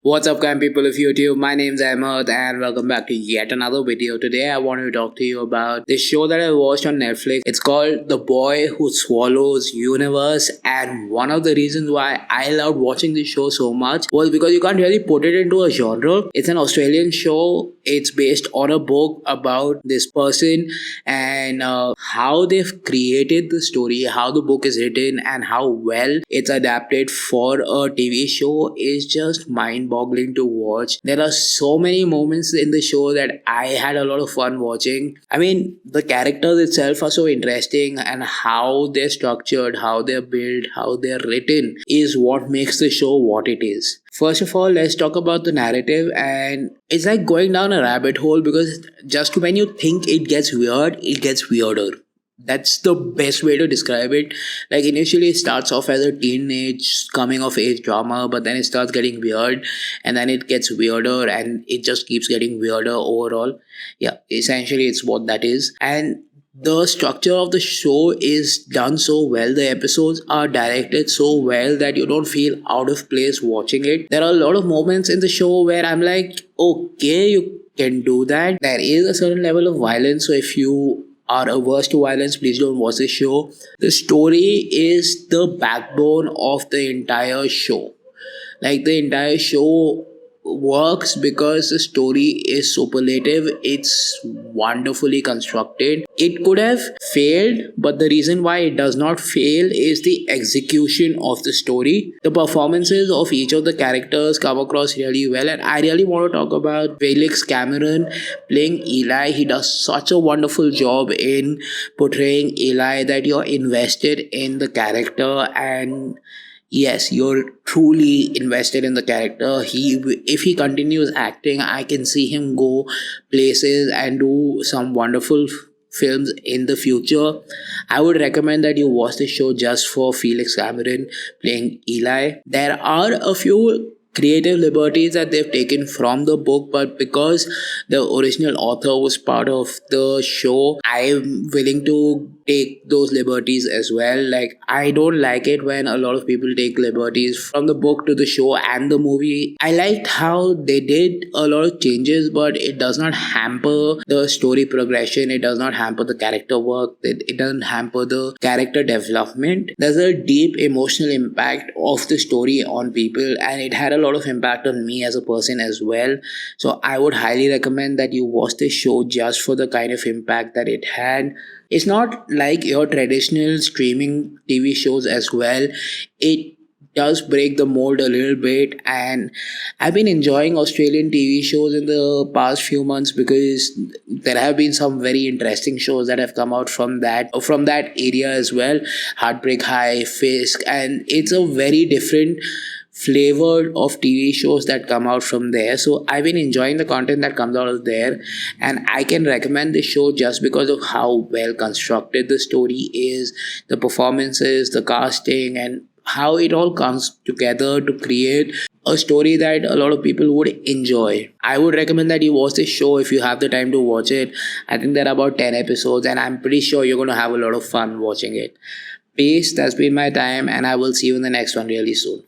What's up, kind people of YouTube? My name's Ahmed, and welcome back to yet another video. Today, I want to talk to you about this show that I watched on Netflix. It's called The Boy Who Swallows Universe, and one of the reasons why I loved watching this show so much was because you can't really put it into a genre. It's an Australian show. It's based on a book about this person and how they've created the story, how the book is written, and how well it's adapted for a TV show is just mind boggling to watch. There are so many moments in the show that I had a lot of fun watching. I mean, the characters itself are so interesting, and how they're structured, how they're built, how they're written is what makes the show what it is. First of all, let's talk about the narrative, and it's like going down a rabbit hole because just when you think it gets weird, it gets weirder. That's the best way to describe it. Like, initially it starts off as a teenage coming of age drama, but then it starts getting weird, and then it gets weirder, and it just keeps getting weirder overall. Yeah, essentially it's what that is. And the structure of the show is done so well. The episodes are directed so well that you don't feel out of place watching it. There are a lot of moments in the show where I'm like, okay, you can do that. There is a certain level of violence, so if you are averse to violence, please don't watch this show. The story is the backbone of the entire show. Like, the entire show works because the story is superlative. It's wonderfully constructed. It could have failed, but the reason why it does not fail is the execution of the story. The performances of each of the characters come across really well, and I really want to talk about Felix Cameron playing Eli. He does such a wonderful job in portraying Eli that you're invested in the character, and yes, you're truly invested in the character. If he continues acting, I can see him go places and do some wonderful films in the future. I would recommend that you watch the show just for Felix Cameron playing Eli. There are a few creative liberties that they've taken from the book, but because the original author was part of the show, I'm willing to take those liberties as well. Like, I don't like it when a lot of people take liberties from the book to the show and the movie. I liked how they did a lot of changes, but it does not hamper the story progression, it does not hamper the character work, it doesn't hamper the character development. There's a deep emotional impact of the story on people, and it had a lot of impact on me as a person as well. So I would highly recommend that you watch this show just for the kind of impact that it had. It's not like your traditional streaming TV shows as well. It does break the mold a little bit, and I've been enjoying Australian TV shows in the past few months because there have been some very interesting shows that have come out from that area as well. Heartbreak High, Fisk, and it's a very different flavor of TV shows that come out from there. So I've been enjoying the content that comes out of there, and I can recommend this show just because of how well constructed the story is, the performances, the casting, and how it all comes together to create a story that a lot of people would enjoy. I would recommend that you watch this show if you have the time to watch it. I think there are about 10 episodes, and I'm pretty sure you're going to have a lot of fun watching it. Peace, that's been my time, and I will see you in the next one really soon.